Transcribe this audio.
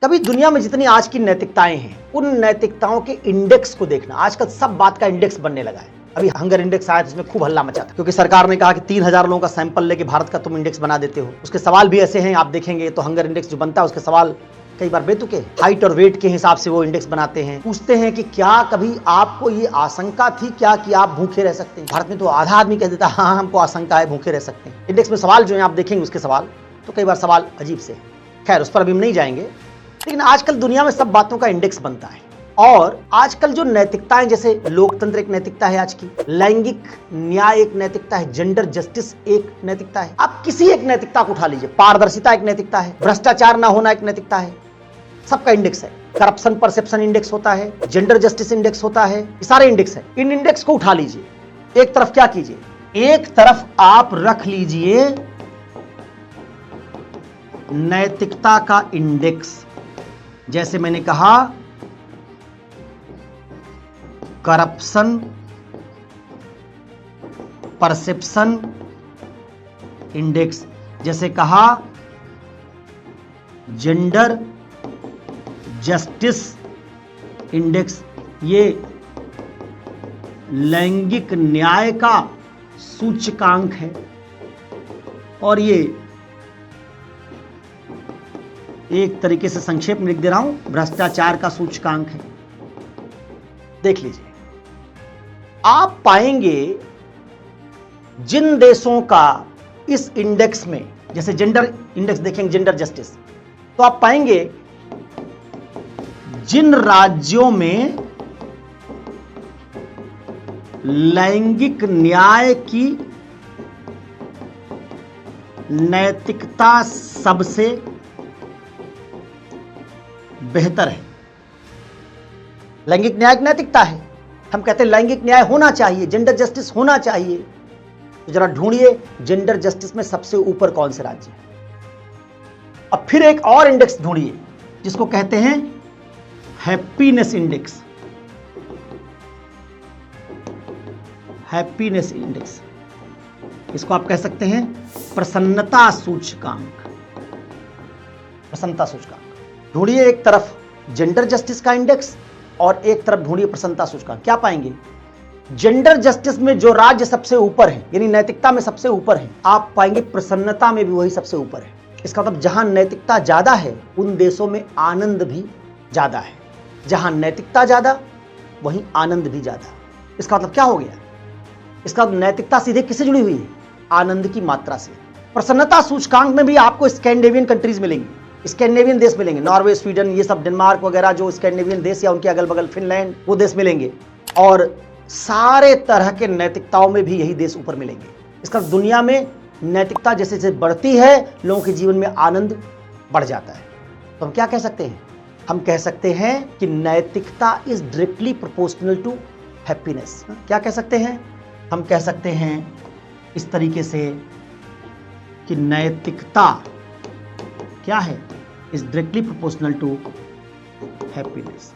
कभी दुनिया में जितनी आज की नैतिकताएं हैं, उन नैतिकताओं के इंडेक्स को देखना। आजकल सब बात का इंडेक्स बनने लगा है। अभी हंगर इंडेक्स आया, इसमें खूब हल्ला मचा था, क्योंकि सरकार ने कहा कि 3000 लोगों का सैंपल लेके भारत का तुम इंडेक्स बना देते हो। उसके सवाल भी ऐसे हैं, आप देखेंगे तो हंगर इंडेक्स जो बनता है उसके सवाल कई बार बेतुके, हाइट और वेट के हिसाब से वो इंडेक्स बनाते हैं। पूछते हैं कि क्या कभी आपको ये आशंका थी क्या कि आप भूखे रह सकते हैं? भारत में तो आधा आदमी कह देता हाँ हमको आशंका है, भूखे रह सकते हैं। इंडेक्स में सवाल जो है आप देखेंगे उसके सवाल तो कई बार सवाल अजीब से। खैर, उस पर अभी हम नहीं जाएंगे, लेकिन आजकल दुनिया में सब बातों का इंडेक्स बनता है। और आजकल जो नैतिकताएं, जैसे लोकतंत्र एक नैतिकता है आज की, लैंगिक न्याय एक नैतिकता है, जेंडर जस्टिस एक नैतिकता है। आप किसी एक नैतिकता को उठा लीजिए, पारदर्शिता एक नैतिकता है, भ्रष्टाचार ना होना एक नैतिकता है, सबका इंडेक्स है। करप्शन परसेप्शन इंडेक्स होता है, जेंडर जस्टिस इंडेक्स होता है, ये सारे इंडेक्स है। इन इंडेक्स को उठा लीजिए, एक तरफ क्या कीजिए, एक तरफ आप रख लीजिए नैतिकता का इंडेक्स। जैसे मैंने कहा करप्शन परसेप्शन इंडेक्स, जैसे कहा जेंडर जस्टिस इंडेक्स, ये लैंगिक न्याय का सूचकांक है, और ये एक तरीके से संक्षेप में लिख दे रहा हूं, भ्रष्टाचार का सूचकांक है। देख लीजिए, आप पाएंगे जिन देशों का इस इंडेक्स में, जैसे जेंडर इंडेक्स देखेंगे, जेंडर जस्टिस, तो आप पाएंगे जिन राज्यों में लैंगिक न्याय की नैतिकता सबसे बेहतर है। लैंगिक न्याय की नैतिकता है, हम कहते हैं लैंगिक न्याय होना चाहिए, जेंडर जस्टिस होना चाहिए, तो जरा ढूंढिए जेंडर जस्टिस में सबसे ऊपर कौन से राज्य है। अब फिर एक और इंडेक्स ढूंढिए जिसको कहते हैं हैप्पीनेस इंडेक्स। हैप्पीनेस इंडेक्स, इसको आप कह सकते हैं प्रसन्नता सूचकांक। प्रसन्नता सूचकांक ढूंढिए, एक तरफ जेंडर जस्टिस का इंडेक्स और एक तरफ ढूंढिए प्रसन्नता सूचकांक। क्या पाएंगे? जेंडर जस्टिस में जो राज्य सबसे ऊपर है, यानी नैतिकता में सबसे ऊपर है, आप पाएंगे प्रसन्नता में भी वही सबसे ऊपर है। इसका मतलब जहां नैतिकता ज्यादा है उन देशों में आनंद भी ज्यादा है। जहां नैतिकता ज्यादा वहीं आनंद भी ज्यादा। इसका मतलब क्या हो गया? इसका नैतिकता सीधे किससे जुड़ी हुई है? आनंद की मात्रा से। प्रसन्नता सूचकांक में भी आपको स्कैंडिनेवियन कंट्रीज मिलेंगे, स्कैंडिनेवियन देश मिलेंगे, नॉर्वे, स्वीडन, ये सब, डेनमार्क वगैरह जो स्कैंडिनेवियन देश या उनके अगल बगल, फिनलैंड, वो देश मिलेंगे। और सारे तरह के नैतिकताओं में भी यही देश ऊपर मिलेंगे। इसका दुनिया में नैतिकता जैसे जैसे बढ़ती है, लोगों के जीवन में आनंद बढ़ जाता है। तो हम क्या कह सकते हैं? हम कह सकते हैं कि नैतिकता is directly proportional to happiness. क्या कह सकते हैं? हम कह सकते हैं इस तरीके से कि नैतिकता क्या है? Is directly proportional to happiness.